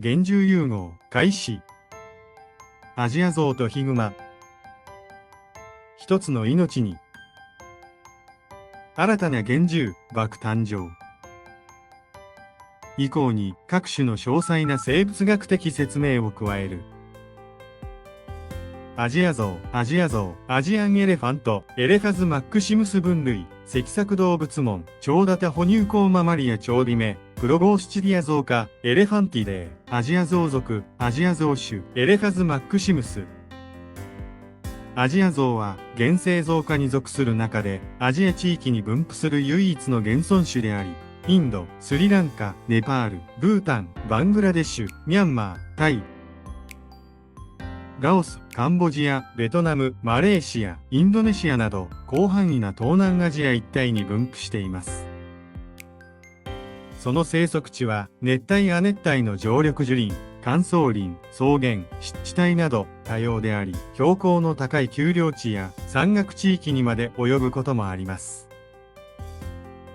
原獣融合開始。アジアゾウとヒグマ。一つの命に。新たな原獣爆誕生。以降に各種の詳細な生物学的説明を加える。アジアゾウ、アジアンエレファント、エレファズマックシムス分類、脊索動物門、超型哺乳綱ママリア超尾目、プロゴースチリアゾウ科、エレファンティデー、アジアゾウ属、アジアゾウ種、エレファズマックシムス。アジアゾウは原生ゾウ科に属する中で、アジア地域に分布する唯一の現存種であり、インド、スリランカ、ネパール、ブータン、バングラデシュ、ミャンマー、タイ、ラオス、カンボジア、ベトナム、マレーシア、インドネシアなど広範囲な東南アジア一帯に分布しています。その生息地は熱帯亜熱帯の常緑樹林、乾燥林、草原、湿地帯など多様であり、標高の高い丘陵地や山岳地域にまで及ぶこともあります。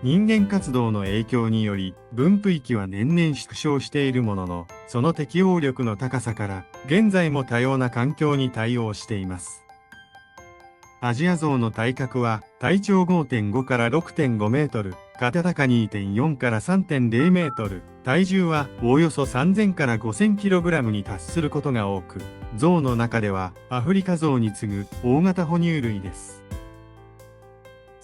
人間活動の影響により分布域は年々縮小しているものの、その適応力の高さから現在も多様な環境に対応しています。アジアゾウの体格は体長 5.5 から 6.5 メートル、肩高 2.4 から 3.0 メートル、体重はおおよそ3000から5000キログラムに達することが多く、ゾウの中ではアフリカゾウに次ぐ大型哺乳類です。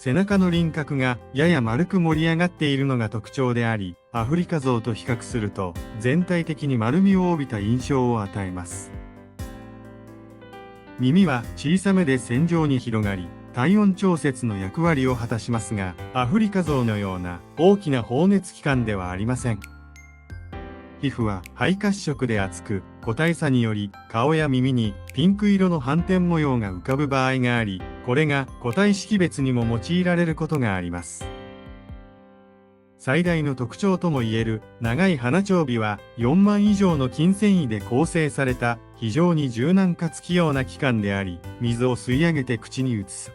背中の輪郭がやや丸く盛り上がっているのが特徴であり、アフリカゾウと比較すると全体的に丸みを帯びた印象を与えます。耳は小さめで線状に広がり、体温調節の役割を果たしますが、アフリカゾウのような大きな放熱器官ではありません。皮膚は灰褐色で厚く、個体差により顔や耳にピンク色の斑点模様が浮かぶ場合があり、これが個体識別にも用いられることがあります。最大の特徴ともいえる長い鼻長尾は4万以上の筋繊維で構成された非常に柔軟かつ器用な器官であり、水を吸い上げて口に移す。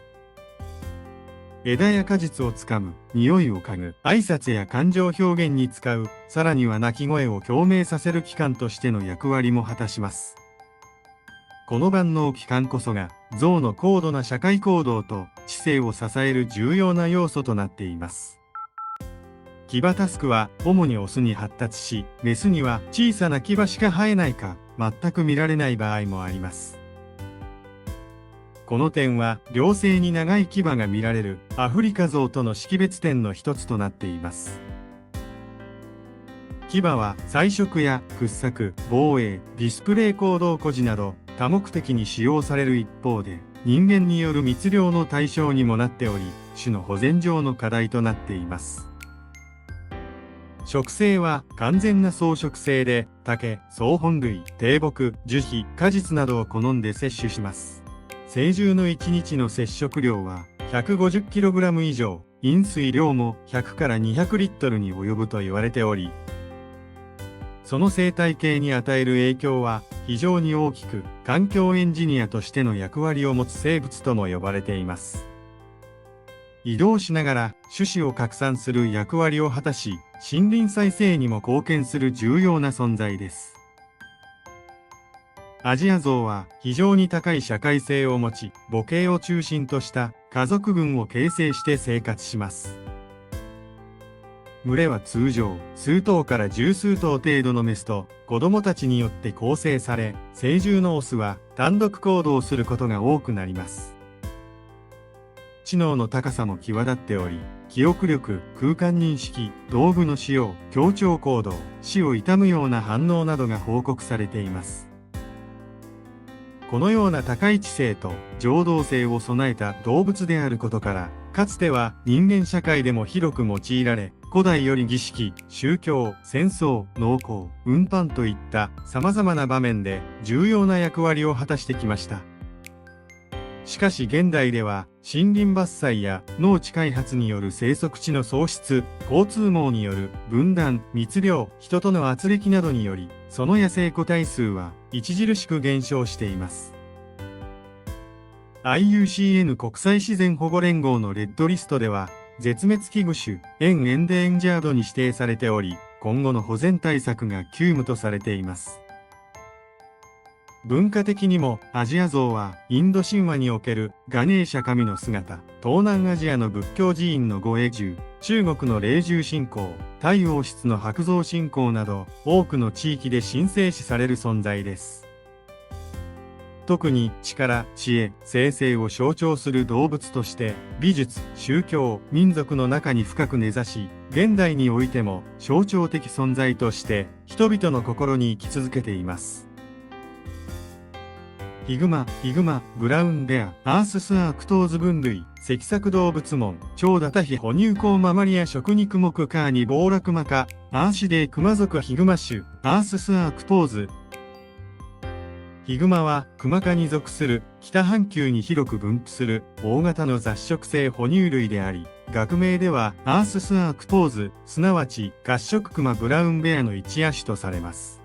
枝や果実をつかむ、匂いを嗅ぐ、挨拶や感情表現に使う、さらには鳴き声を共鳴させる器官としての役割も果たします。この万能器官こそが、ゾウの高度な社会行動と知性を支える重要な要素となっています。キバタスクは主にオスに発達し、メスには小さな牙しか生えないか、全く見られない場合もあります。この点は両性に長い牙が見られるアフリカゾウとの識別点の一つとなっています。牙は彩色や掘削、防衛、ディスプレイ行動誇示など多目的に使用される一方で、人間による密猟の対象にもなっており、種の保全上の課題となっています。食性は完全な草食性で、竹、草本類、低木、樹皮、果実などを好んで摂取します。成獣の1日の摂食量は 150kg 以上、飲水量も100から200リットルに及ぶと言われており、その生態系に与える影響は非常に大きく、環境エンジニアとしての役割を持つ生物とも呼ばれています。移動しながら種子を拡散する役割を果たし、森林再生にも貢献する重要な存在です。アジアゾウは非常に高い社会性を持ち、母系を中心とした家族群を形成して生活します。群れは通常、数頭から十数頭程度のメスと子供たちによって構成され、成獣のオスは単独行動することが多くなります。知能の高さも際立っており、記憶力、空間認識、道具の使用、協調行動、死を悼むような反応などが報告されています。このような高い知性と情動性を備えた動物であることから、かつては人間社会でも広く用いられ、古代より儀式、宗教、戦争、農耕、運搬といった様々な場面で重要な役割を果たしてきました。しかし現代では森林伐採や農地開発による生息地の喪失、交通網による分断、密猟、人との圧力などにより、その野生個体数は著しく減少しています。IUCN 国際自然保護連合のレッドリストでは、絶滅危惧種、エンデンジャードに指定されており、今後の保全対策が急務とされています。文化的にもアジア像はインド神話におけるガネーシャ神の姿、東南アジアの仏教寺院の御影獣、中国の霊獣信仰、太王室の白象信仰など多くの地域で神聖視される存在です。特に力、知恵、生成を象徴する動物として美術、宗教、民族の中に深く根ざし、現代においても象徴的存在として人々の心に生き続けています。ヒグマ、ブラウンベア、アーススアークトーズ分類、脊索動物門、超ダタヒ哺乳綱ママリア食肉目カーニボーラクマ科、アーシデイクマ属ヒグマ種、アーススアークトーズ。ヒグマはクマ科に属する北半球に広く分布する大型の雑食性哺乳類であり、学名ではアーススアークトーズ、すなわち褐色クマブラウンベアの一亜種とされます。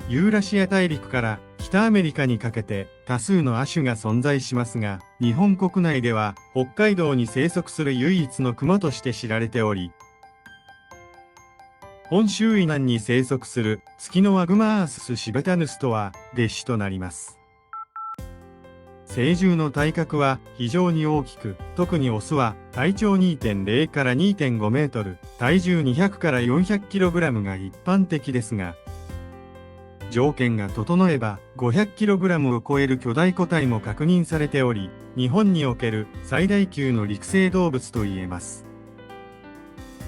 ユーラシア大陸から北アメリカにかけて多数の亜種が存在しますが、日本国内では北海道に生息する唯一のクマとして知られており、本州以南に生息するツキノワグマアーススシベタヌスとは別種となります。成獣の体格は非常に大きく、特にオスは体長 2.0 から 2.5 メートル、体重200から400キログラムが一般的ですが、条件が整えば 500kg を超える巨大個体も確認されており、日本における最大級の陸生動物といえます。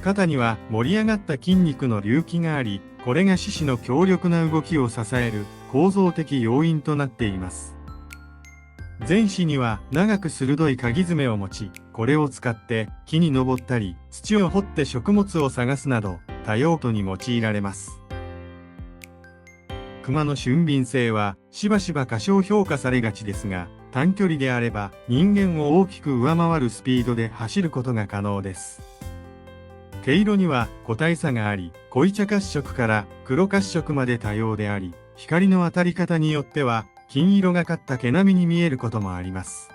肩には盛り上がった筋肉の隆起があり、これが四肢の強力な動きを支える構造的要因となっています。前肢には長く鋭い鍵爪を持ち、これを使って木に登ったり、土を掘って食物を探すなど多用途に用いられます。クマの俊敏性はしばしば過小評価されがちですが、短距離であれば人間を大きく上回るスピードで走ることが可能です。毛色には個体差があり、濃茶褐色から黒褐色まで多様であり、光の当たり方によっては金色がかった毛並みに見えることもあります。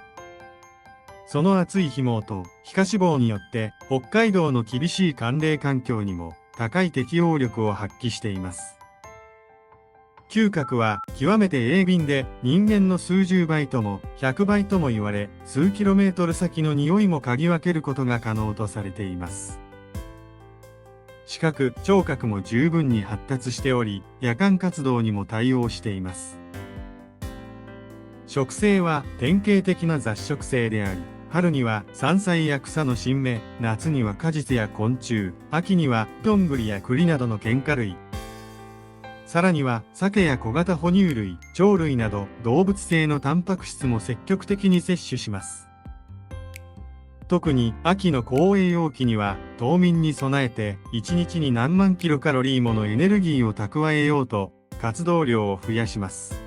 その厚い皮毛と皮下脂肪によって北海道の厳しい寒冷環境にも高い適応力を発揮しています。嗅覚は極めて鋭敏で、人間の数十倍とも100倍とも言われ、数キロメートル先の匂いも嗅ぎ分けることが可能とされています。視覚・聴覚も十分に発達しており、夜間活動にも対応しています。食性は典型的な雑食性であり、春には山菜や草の新芽、夏には果実や昆虫、秋にはどんぐりや栗などの堅果類、さらには鮭や小型哺乳類、鳥類など動物性のタンパク質も積極的に摂取します。特に秋の高栄養期には冬眠に備えて1日に何万キロカロリーものエネルギーを蓄えようと活動量を増やします。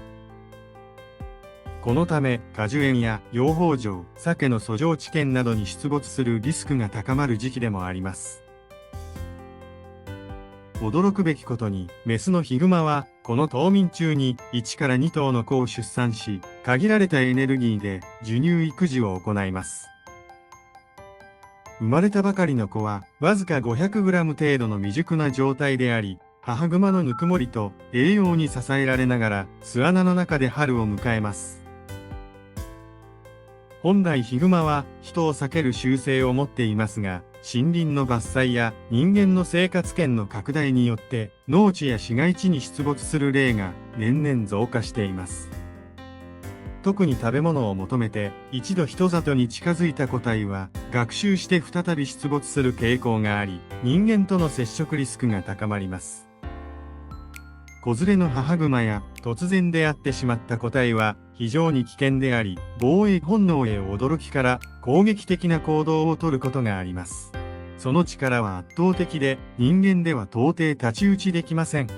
このため果樹園や養蜂場、鮭の遡上地点などに出没するリスクが高まる時期でもあります。驚くべきことに、メスのヒグマは、この冬眠中に1から2頭の子を出産し、限られたエネルギーで授乳育児を行います。生まれたばかりの子は、わずか 500g 程度の未熟な状態であり、母グマのぬくもりと栄養に支えられながら、巣穴の中で春を迎えます。本来ヒグマは人を避ける習性を持っていますが、森林の伐採や人間の生活圏の拡大によって農地や市街地に出没する例が年々増加しています。特に食べ物を求めて一度人里に近づいた個体は学習して再び出没する傾向があり、人間との接触リスクが高まります。子連れの母グマや突然出会ってしまった個体は非常に危険であり、防衛本能へ驚きから攻撃的な行動をとることがあります。その力は圧倒的で、人間では到底太刀打ちできません。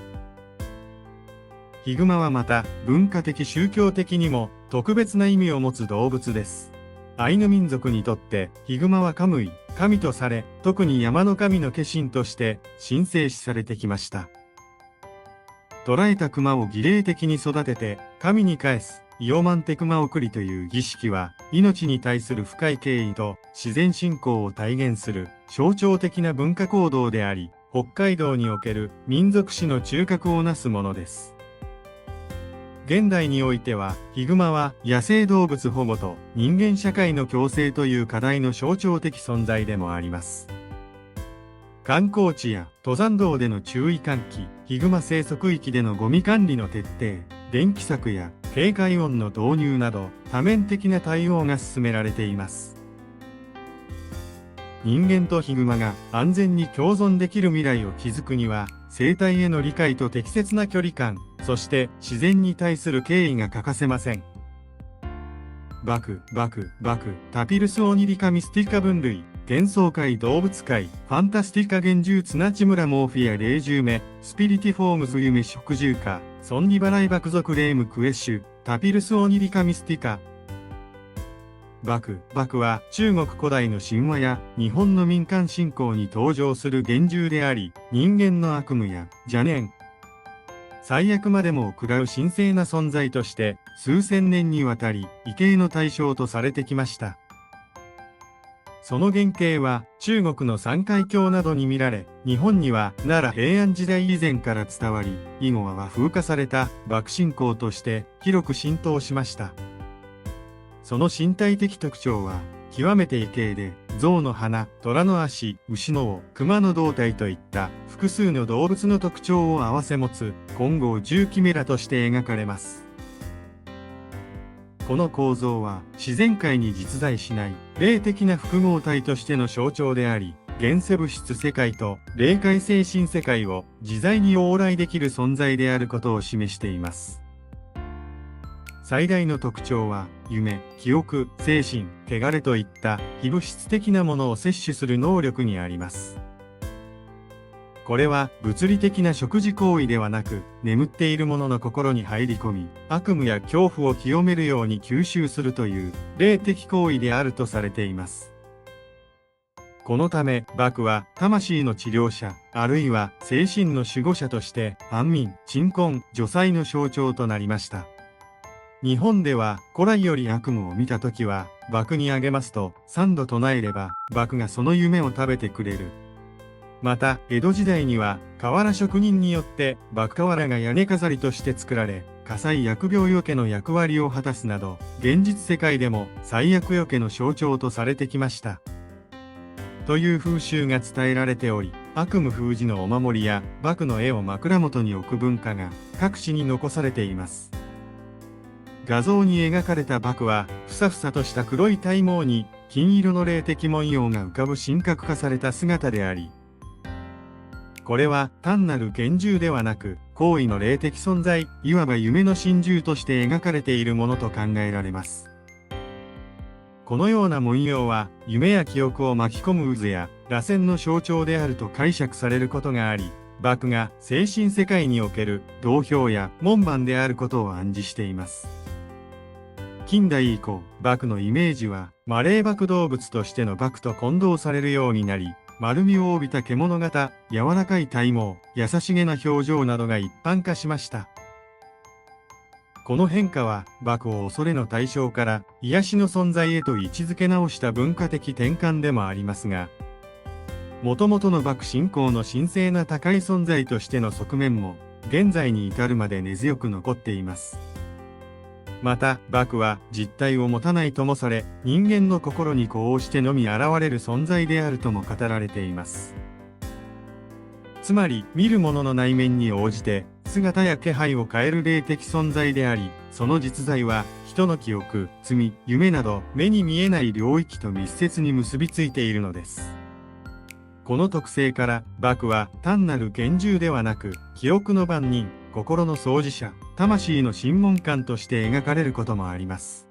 ヒグマはまた文化的宗教的にも特別な意味を持つ動物です。アイヌ民族にとってヒグマはカムイ、神とされ、特に山の神の化身として神聖視されてきました。捕らえた熊を儀礼的に育てて神に返すイオマンテクマ送りという儀式は、命に対する深い敬意と自然信仰を体現する象徴的な文化行動であり、北海道における民族史の中核をなすものです。現代においては、ヒグマは野生動物保護と人間社会の共生という課題の象徴的存在でもあります。観光地や登山道での注意喚起、ヒグマ生息域でのゴミ管理の徹底、電気柵や警戒音の導入など多面的な対応が進められています。人間とヒグマが安全に共存できる未来を築くには、生態への理解と適切な距離感、そして自然に対する敬意が欠かせません。バク、タピルスオニリカミスティカ分類、幻想界動物界、ファンタスティカ幻獣ツナチムラモーフィア霊獣目、スピリティフォームズ夢食獣科、ソンニバライバク族レームクエッシュ、タピルスオニリカミスティカ。バクは中国古代の神話や日本の民間信仰に登場する幻獣であり、人間の悪夢や邪念、最悪までも食らう神聖な存在として数千年にわたり畏敬の対象とされてきました。その原型は中国の三海峡などに見られ、日本には奈良平安時代以前から伝わり、以後は和風化されたバク信仰として広く浸透しました。その身体的特徴は極めて異形で、象の鼻、虎の足、牛の尾、熊の胴体といった複数の動物の特徴を併せ持つ金剛十キメラとして描かれます。この構造は自然界に実在しない霊的な複合体としての象徴であり、現世物質世界と霊界精神世界を自在に往来できる存在であることを示しています。最大の特徴は、夢、記憶、精神、汚れといった非物質的なものを摂取する能力にあります。これは物理的な食事行為ではなく、眠っている者の心に入り込み、悪夢や恐怖を清めるように吸収するという霊的行為であるとされています。このため、バクは魂の治療者、あるいは精神の守護者として、安眠、鎮魂、除災の象徴となりました。日本では古来より悪夢を見たときは、バクにあげますと3度唱えれば、バクがその夢を食べてくれる。また、江戸時代には、瓦職人によって、バク瓦が屋根飾りとして作られ、火災疫病除けの役割を果たすなど、現実世界でも災厄除けの象徴とされてきました。という風習が伝えられており、悪夢封じのお守りや、バクの絵を枕元に置く文化が、各地に残されています。画像に描かれたバクは、ふさふさとした黒い体毛に、金色の霊的文様が浮かぶ神格化された姿であり、これは単なる幻獣ではなく、高位の霊的存在、いわば夢の神獣として描かれているものと考えられます。このような文様は、夢や記憶を巻き込む渦や、螺旋の象徴であると解釈されることがあり、バクが精神世界における道標や門番であることを暗示しています。近代以降、バクのイメージは、マレーバク動物としてのバクと混同されるようになり、丸みを帯びた獣型、柔らかい体毛、優しげな表情などが一般化しました。この変化は、バクを恐れの対象から癒しの存在へと位置づけ直した文化的転換でもありますが、もともとのバク信仰の神聖な高い存在としての側面も、現在に至るまで根強く残っています。また、バクは実体を持たないともされ、人間の心にこうしてのみ現れる存在であるとも語られています。つまり、見る者の内面に応じて、姿や気配を変える霊的存在であり、その実在は、人の記憶、罪、夢など、目に見えない領域と密接に結びついているのです。この特性から、バクは単なる幻獣ではなく、記憶の番人、心の創始者、魂の審問官として描かれることもあります。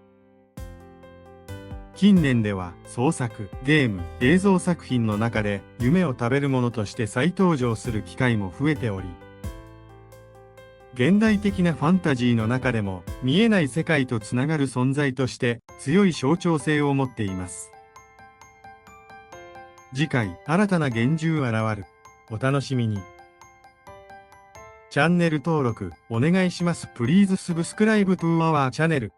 近年では創作、ゲーム、映像作品の中で夢を食べるものとして再登場する機会も増えており、現代的なファンタジーの中でも見えない世界とつながる存在として強い象徴性を持っています。次回、新たな幻獣現る。お楽しみに。チャンネル登録お願いします。Please subscribe to our channel.